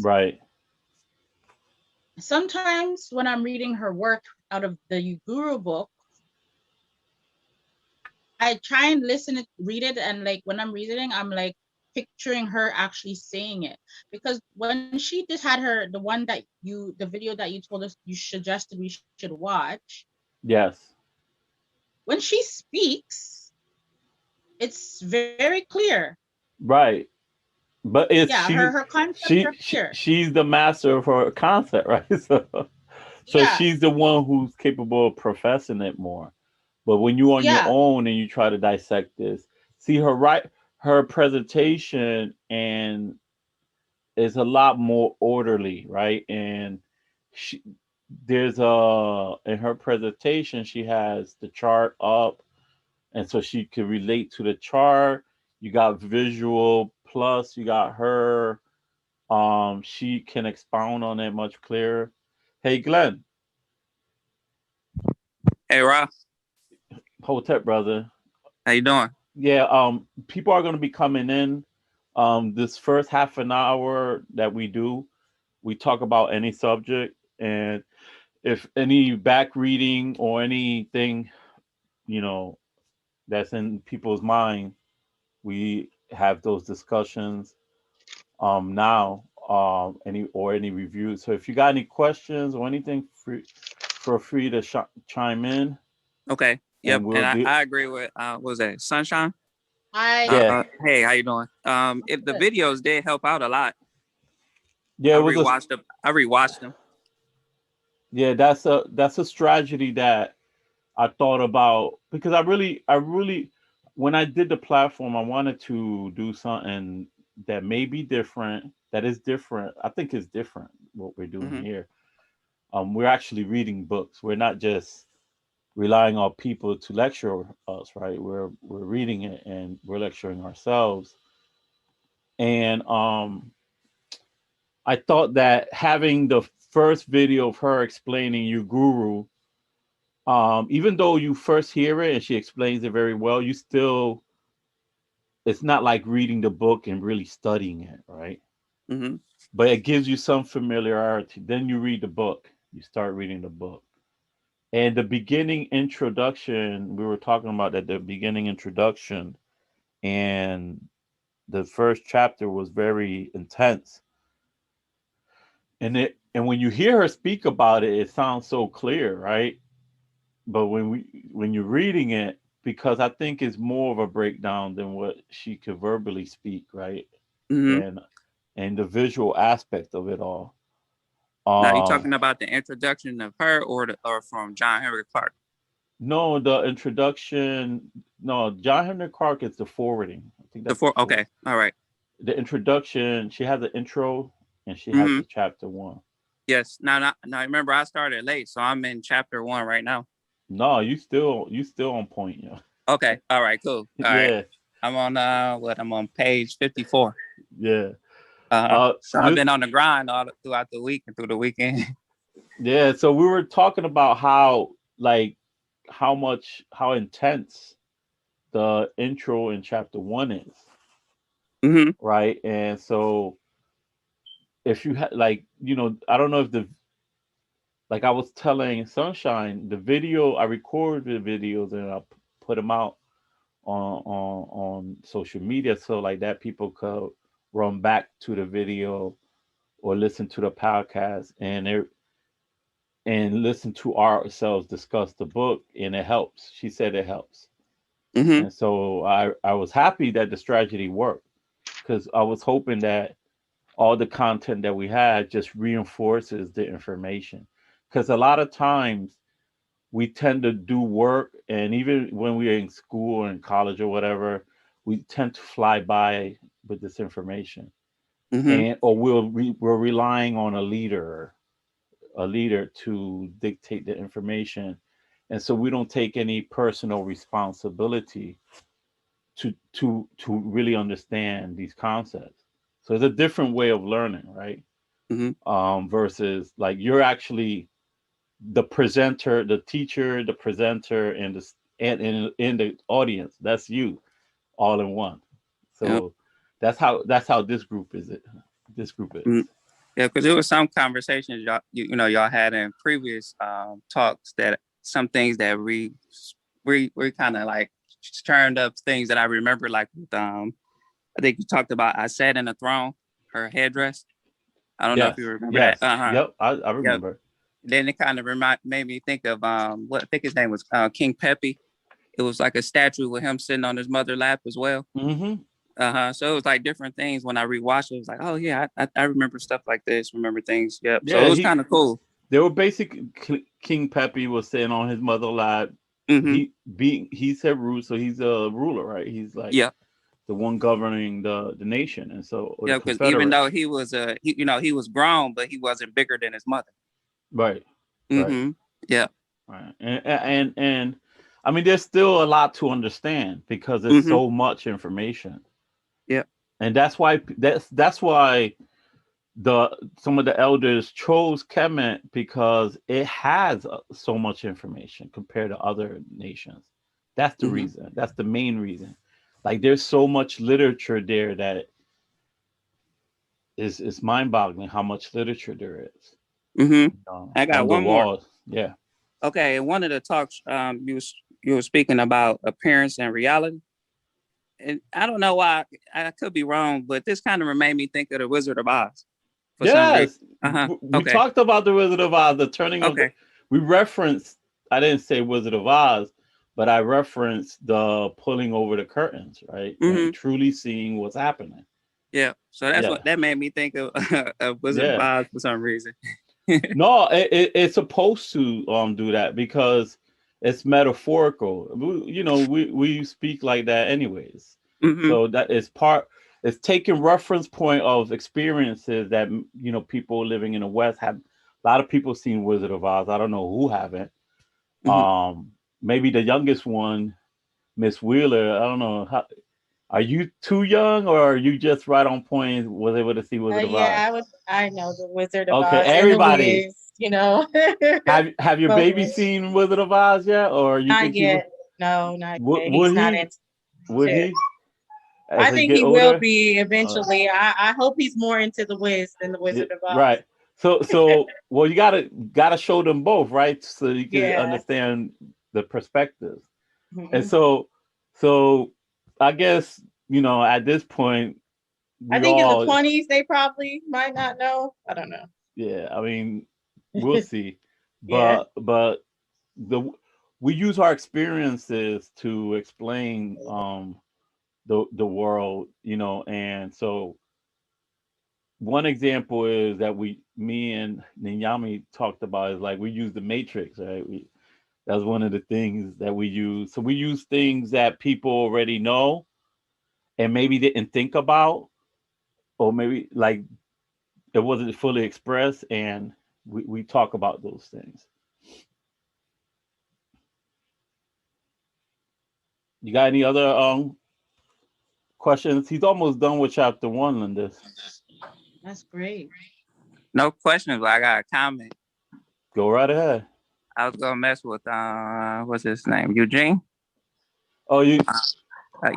Right. Sometimes when I'm reading her work out of the Guru book, I try and listen it, read it, and like when I'm reading, I'm like picturing her actually saying it. Because when she just had her the one that the video that you told us you suggested we should watch, Yes. when she speaks, it's very clear. Right. But it's Yeah, her concepts are clear. she's the master of her concept, right? So Yeah, she's the one who's capable of professing it more. But when you're on your yeah, own and you try to dissect this, see her presentation and is a lot more orderly, right? And she there's a in her presentation she has the chart up, and so she can relate to the chart. You got visual plus you got her. She can expound on it much clearer. Hey Glenn, Hey, Rob, Hotep brother. how you doing? Yeah, people are gonna be coming in. This first half an hour that we do, we talk about any subject, and if any back reading or anything, you know, that's in people's mind, we have those discussions now any reviews. So if you got any questions or anything, feel free to chime in, Okay. Yep. and And we'll I, do. I agree with what was that? Sunshine? I Yeah, Hey, how you doing? If the good. videos did help out a lot, yeah, I it was a rewatched them. I rewatched them. yeah. That's a strategy that I thought about because I really when I did the platform, I wanted to do something that may be different. That is different. I think it's different what we're doing Hmm. here. We're actually reading books. We're not just relying on people to lecture us, right? We're reading it and we're lecturing ourselves. And I thought that having the first video of her explaining your guru, even though you first hear it and she explains it very well, you still it's not like reading the book and really studying it, right? Hmm. But it gives you some familiarity. Then you read the book. You start reading the book. And the beginning introduction, we were talking about that the beginning introduction and the first chapter was very intense. And when you hear her speak about it, it sounds so clear, right? But when you're reading it, because I think it's more of a breakdown than what she could verbally speak, right? Hmm. And and the visual aspect of it all. Now, you Um, talking about the introduction of her or from John Henry Clark? no, the introduction. No, John Henry Clark is the forwarding. I think The that's the four. forward. Okay. All right. The introduction. She has an intro, and she has Mm-hmm. the chapter one. Yes. Now, remember, I started late, so I'm in chapter 1 right now. No, you still on point, yeah. Okay. All right. Cool. All right. Yeah, I'm on I'm on page 54. yeah. So I've been on the grind all throughout the week and through the weekend. Yeah. So we were talking about how like how intense the intro in chapter one is, Hmm. right? And so if you had like I don't know if the like I was telling Sunshine, the video I record the videos and I put them out on social media so like that people could run back to the video or listen to the podcast and listen to ourselves discuss the book, and it helps. She said it helps. Hmm. And so I was happy that the strategy worked because I was hoping that all the content that we had just reinforces the information. Because a lot of times we tend to do work, and even when we're in school or in college or whatever, we tend to fly by with this information, Hmm. and or we're relying on a leader to dictate the information, and so we don't take any personal responsibility to really understand these concepts. So it's a different way of learning, right? Hmm. Versus like you're actually the presenter, the teacher, the presenter, and in the audience. That's you, all in one. Yep. So that's how this group is. It this group Mm. is. Yeah, because there was some conversations y'all had in previous talks that some things that we kind of like turned up things that I remember, like with, I think you talked about I sat in a throne, her headdress. I don't know if Yes, you remember that. yes, yep. I Yep. remember. Then it kind of made me think of what I think his name was, King Pepe. It was like a statue with him sitting on his mother lap as well. Mm-hmm. So it was like different things. When I rewatched it, it was like, oh yeah, I remember stuff like this. Remember things. Yep. So it Yeah, was kind of cool. they were basically King Pepe was sitting on his mother lap. Mm-hmm. He said rule, so he's a ruler, right? He's like Yeah. the one governing the nation, and so or the Yeah. Because even confederate. though he was he was grown, but he wasn't bigger than his mother. Right, right, Mm-hmm. Yeah. right, and I mean, there's still a lot to understand because there's Mm-hmm. so much information, Yeah. and that's why the some of the elders chose Kemet because it has so much information compared to other nations. That's the Mm-hmm. reason. That's the main reason. Like there's so much literature there that is mind-boggling how much literature there is Mm-hmm. I got on the one more. walls. Yeah. Okay, in one of the talks, you were speaking about appearance and reality, and I don't know why, I could be wrong, but this kind of made me think of the Wizard of Oz for some reason. Yes. Uh-huh. We Okay. talked about the Wizard of Oz, the turning of the. Okay. We referenced. I didn't say Wizard of Oz, but I referenced the pulling over the curtains, right, Mm-hmm. and truly seeing what's happening. Yeah. So that's Yeah. what that made me think of, of Wizard of Yeah. Oz for some reason. No, it's supposed to do that because it's metaphorical. We speak like that anyways. Mm-hmm. So that is part. It's taking reference point of experiences that people living in the West have. A lot of people seen Wizard of Oz. I don't know who haven't. Mm-hmm. Maybe the youngest one, Miss Wheeler. I don't know. Are you too young or are you just right on point? Was able to see Wizard of Oz? Yeah, I know the Wizard of Okay, Oz and the everybody. Wiz, you know. Have your Both baby Wiz. seen Wizard of Oz yet, or you Not think he would? yet. No, not yet. Would He's not he? into Would it. he? As I they think get he will older? be eventually. I hope he's more into the Wiz than the Yeah, Wizard of Oz. right. Well, you gotta show them both, right? So you can Yeah. understand the perspectives. And Mhm. so I guess at this point I we think in the all 20s they probably might not know. I don't know. yeah. I mean, we'll see, Yeah. but the we use our experiences to explain the world, and so one example is that me and Ninyami talked about is like we use the matrix, right? That's one of the things that we use. So we use things that people already know and maybe didn't think about, or maybe like it wasn't fully expressed, and we talk about those things. You got any other questions? He's almost done with chapter one, Linda. That's great. No questions, but I got a comment. Go right ahead. I was gonna mess with what's his name, Eugene. Oh, you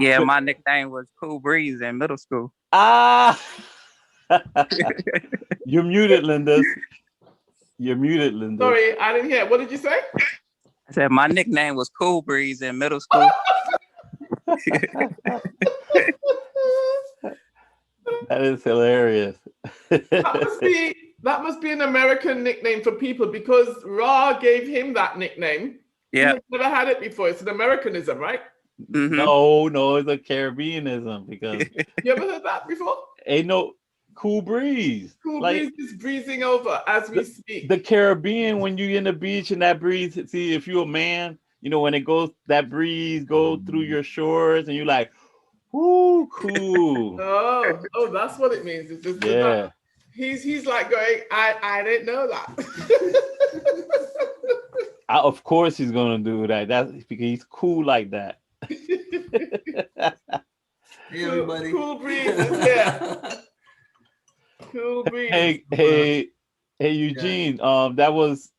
Yeah, my nickname was Cool Breeze in middle school. ah. You're muted, Linda. You're muted, Linda. Sorry, I didn't hear. What did you say? I said my nickname was Cool Breeze in middle school. That is hilarious. That must be an American nickname for people because Ra gave him that nickname. Yeah. He's never had it before. It's an Americanism, right? Mm-hmm. No, it's a Caribbeanism because You ever heard that before? ain't no cool breeze. Cool Like, breeze is breezing over as we speak. The Caribbean, when you're in the beach and that breeze, see, if you're a man, when it goes, that breeze go through your shores and you're like, whoo, cool. Oh, that's what it means. It's just Yeah. He's like going, I didn't know that. Of course he's gonna do that. That's because he's cool like that. Hey everybody. Cool breeze is here. Cool breeze. Hey, Eugene. That was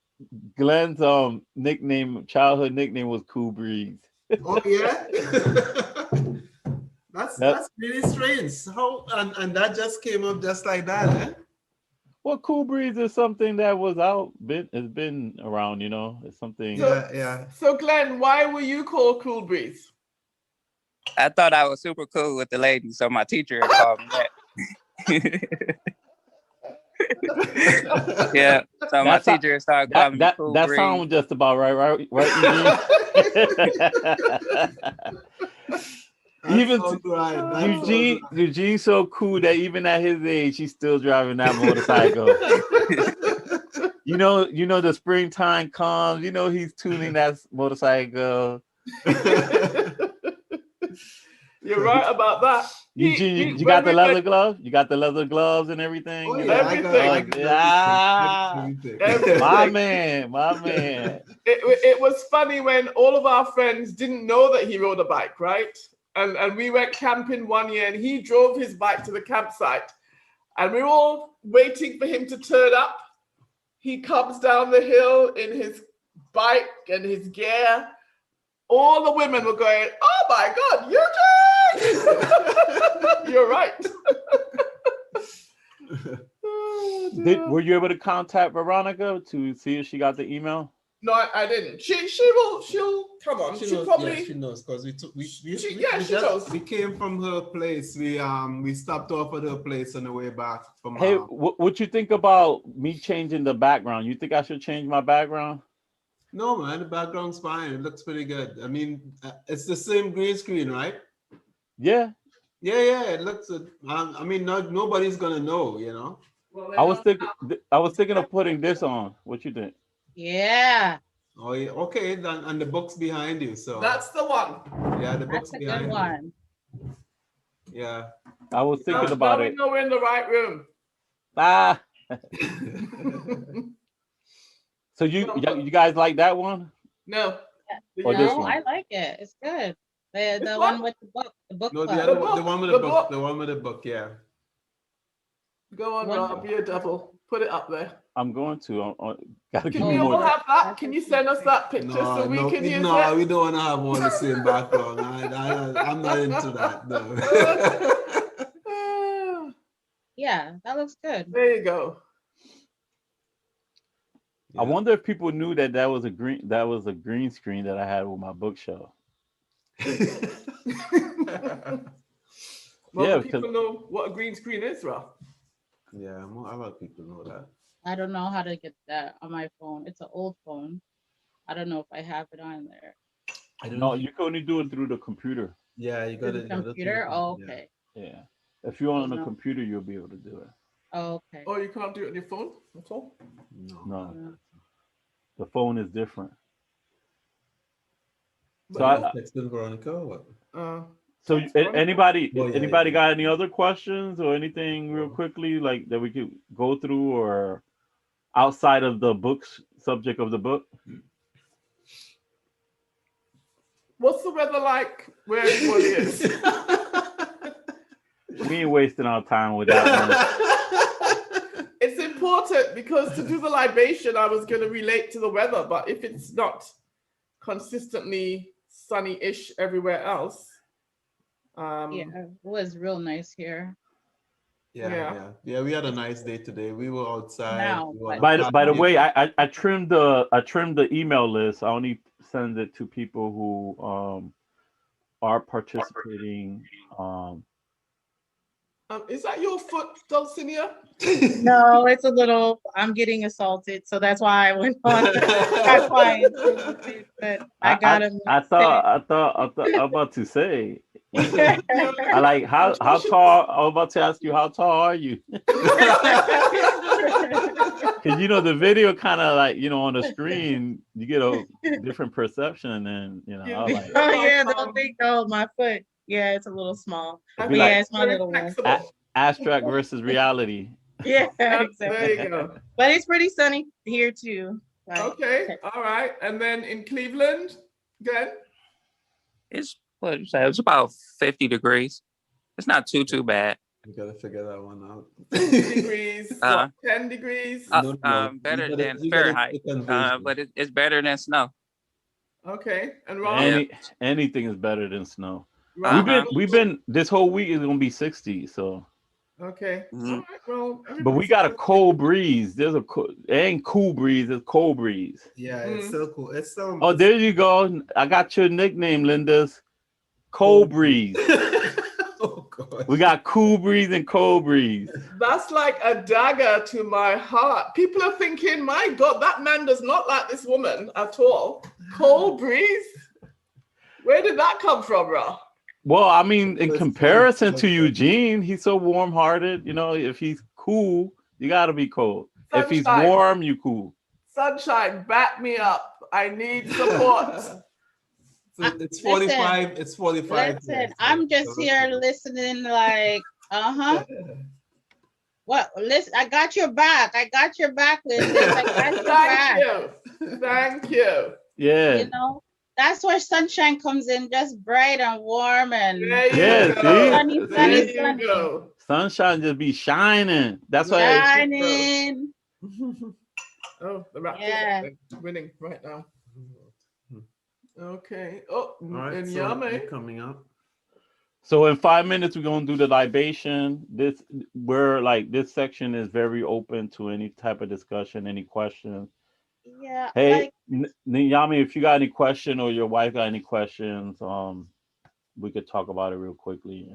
Glenn's childhood nickname was Cool Breeze. Oh yeah. That's really strange. How and that just came up just like that, eh? Well, Cool Breeze is something that was out, it's been around, you know. It's something. Yeah. So Glenn, why were you called Cool Breeze? I thought I was super cool with the ladies, so my teacher had called me that. Yeah, so my That's not- teacher started calling me Cool That Breeze. sounds just about right, Eugene? Even Eugene's so cool that even at his age, he's still driving that motorcycle. You know, the springtime comes. You know, he's tuning that motorcycle. You're right about that. Eugene, you got the leather gloves? You got the leather gloves and everything? Oh, You yeah, know? Everything. My man. It was funny when all of our friends didn't know that he rode a bike, right? And we went camping one year and he drove his bike to the campsite. And we were all waiting for him to turn up. He comes down the hill in his bike and his gear. All the women were going, "Oh my God, Eugene!" You're right. Were you able to contact Veronica to see if she got the email? No, I didn't. She'll come on. She'll probably. Yeah, she knows because She knows. We came from her place. We stopped off at her place on the way back from. Hey, what you think about me changing the background? You think I should change my background? No, man, the background's fine. It looks pretty good. I mean, it's the same green screen, right? Yeah. Yeah. It looks. I mean, nobody's gonna know, you know. Well, I was thinking of putting this on. What you think? Yeah. Oh yeah. Okay. Then and the book's behind you, so that's the one. yeah, the book's That's a behind good one. you. Yeah. I was thinking about it. We know we're in the right room. Ah. So you guys like that one? No. Or this No, one? I like it. It's good. The This one one? with the book. The book No, club. the one with the book. The one with the book. Yeah. Go on, One- Rob. Be a devil. Put it up there. I'm going to. Gotta give Can me you all more. have that? Can you send us that picture so we can use it? We don't want to have all the same background. I'm not into that. No. Yeah, that looks good. There you go. I wonder if people knew that was a green screen that I had with my bookshelf. Well, Yeah, people know what a green screen is, Rob. Yeah, a lot of people know that. I don't know how to get that on my phone. It's an old phone. I don't know if I have it on there. No, you can only do it through the computer. Yeah, you got The it. computer? Oh, okay. Yeah. If you're on a computer, you'll be able to do it. Oh, okay. Oh, you can't do it on your phone? That's all? No. The phone is different. So texting Veronica or what? So anybody yeah. got any other questions or anything real quickly like that we could go through or outside of the books subject of the book? What's the weather like where everybody is? We ain't wasting our time with that one. It's important because to do the libation, I was going to relate to the weather, but if it's not consistently sunny-ish everywhere else. Yeah, it was real nice here. Yeah. We had a nice day today. We were outside. Now, By the way, I trimmed the email list. I only send it to people who are participating. Is that your foot, Dulcinea? No, it's a little. I'm getting assaulted, so that's why I went on. That's why. But I got him. I thought I'm about to say. I like how tall. I was about to ask you how tall are you? Because the video kind of like on the screen you get a different perception and I was like, oh yeah, don't think my foot. Yeah, it's a little small. It'd But be yeah, like it's my little one. abstract versus reality. Yeah, exactly. There you go. But it's pretty sunny here too. Like, Okay, all right. And then in Cleveland, again? It's what you say. It's about 50 degrees. It's not too bad. You gotta figure that one out. 50 degrees, 10 degrees? Better than Fahrenheit, but it's better than snow. Okay, and Ron? Anything is better than snow. Ron? We've been this whole week is gonna be 60, so Okay. Mhm. All right. Well, But we everybody's got a got cold breeze. There's a it ain't cool breeze, it's cold breeze. Yeah, it's so cool. It's so. Oh, there you go. I got your nickname, Linda's cold breeze. Oh God. We got cool breeze and cold breeze. That's like a dagger to my heart. People are thinking, my God, that man does not like this woman at all. Cold breeze? Where did that come from, bro? Well, I mean, in It's comparison to 45. Eugene, he's so warm-hearted. You know, if he's cool, you gotta be cold. If he's Sunshine. warm, you cool. Sunshine, back me up. I need support. So it's 45. It's 45. Listen, Yes, I'm yes. just here listening like, What? Listen, I got your back. I got your back, Linda. I got your back. Thank you. Yeah. You know, that's where sunshine comes in, just bright and warm and There you Yeah, go. see? sunny, There sunny, you sunny. go. Sunshine just be shining. That's why. Shining. Oh, the Raptors Yeah. are winning right now. Okay. Oh, All right, and so Yame. we're coming up. So in 5 minutes, we're gonna do the libation. This section is very open to any type of discussion, any questions. Yeah. Hey, Like, Yami, if you got any question or your wife got any questions, we could talk about it real quickly.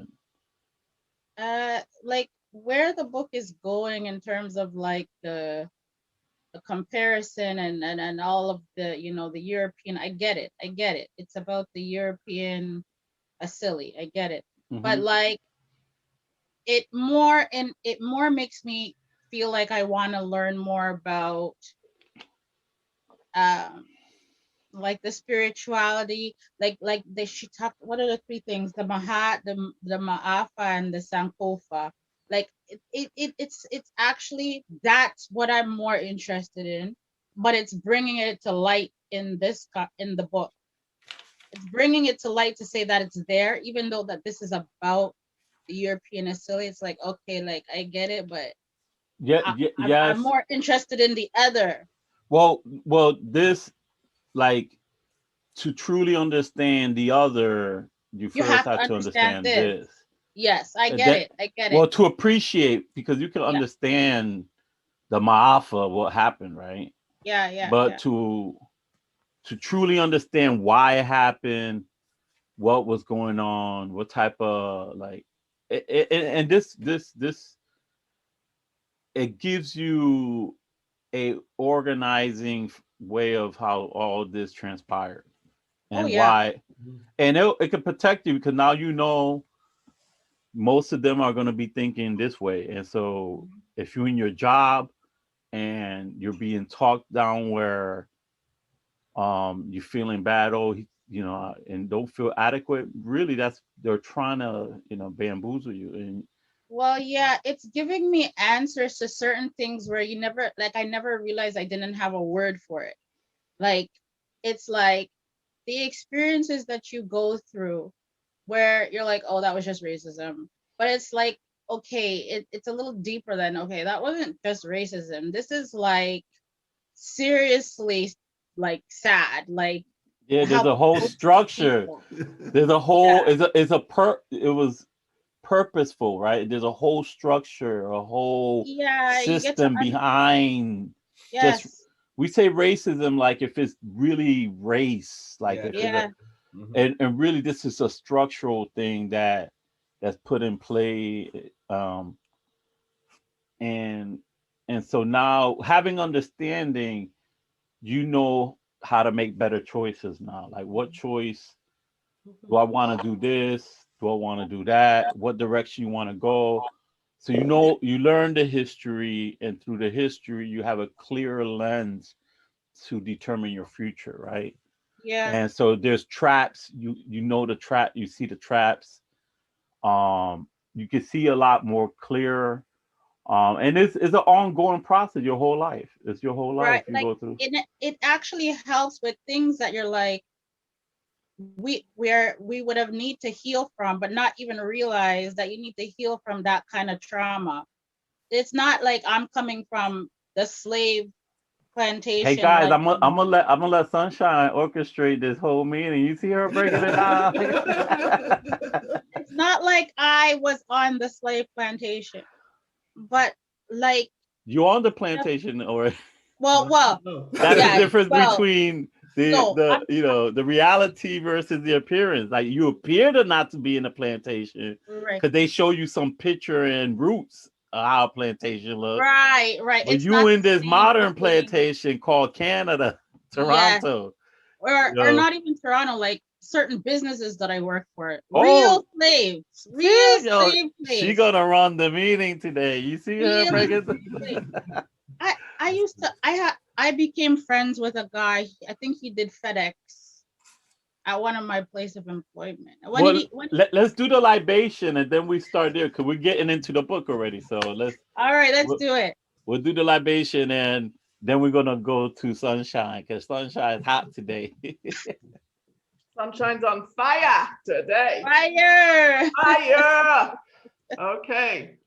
like where the book is going in terms of like the comparison and all of the, the European. I get it. It's about the European silly. I get it. But Mhm. like it more makes me feel like I want to learn more about um like the spirituality, she talked, what are the three things, the Mahat, the Ma'afa, and the Sankofa. Like it's actually, that's what I'm more interested in, but it's bringing it to light in in the book. It's bringing it to light to say that it's there, even though that this is about the European Asili. It's like, okay, like I get it, but I'm Yes. more interested in the other. Well, this, like, to truly understand the other, you You first have to have to understand understand this. this. Yes, I get That, it. I get well, it. to appreciate, because you can Yeah. understand the ma'afa, what happened, right? Yeah. But to truly understand why it happened, what was going on, what type of, like, and this it gives you a organizing way of how all this transpired Oh and yeah. why, and it can protect you, because now you know most of them are going to be thinking this way. And so if you're in your job and you're being talked down where you're feeling bad, and don't feel adequate, really, that's, they're trying to, bamboozle you. And Well, yeah, it's giving me answers to certain things where I never realized I didn't have a word for it. Like, it's like the experiences that you go through where you're like, oh, that was just racism. But it's like, okay, it's a little deeper than, okay, that wasn't just racism. This is like seriously like sad. Like yeah, there's how a whole structure. people. There's a whole, Yeah. it was purposeful, right? There's a whole structure, a whole Yeah, you get to system behind. Just, yes. we say racism like if it's really race, like if it's Yeah. and really this is a structural thing that's put in play, and so now, having understanding, how to make better choices now. Like, what choice do I want to do? This, do I want to do that? What direction you want to go? So you learn the history, and through the history you have a clearer lens to determine your future, right? Yeah. And so there's traps. The trap. You see the traps. You can see a lot more clearer. And it's an ongoing process. Your whole life. It's your whole Right. life you Like go through. it actually helps with things that you're like, we would have need to heal from, but not even realize that you need to heal from that kind of trauma. It's not like I'm coming from the slave Hey plantation, guys, like I'm gonna let Sunshine orchestrate this whole meeting. You see her breaking it down. it's not not like I was on the slave plantation, but like, You're on the plantation, or well, No. that's yeah, the difference well, between no, the the reality versus the appearance. Like you appear to not to be in a plantation right, because they show you some picture and roots of how a plantation look. right. But It's you not in the this same modern thing. plantation called Canada, Yeah, Toronto. or You or know. not even Toronto, like certain businesses that I work for, Oh, real slaves, real see, yo, slave she slaves, gonna run the meeting today. You see her real breaking. slave slaves. I became friends with a guy. I think he did FedEx at one of my place of employment. Well, let's do the libation and then we start there because we're getting into the book already. So all right, let's we'll, do it. we'll do the libation and then we're gonna go to sunshine because sunshine is hot today. Sunshine's on fire today. Fire! Fire. Okay.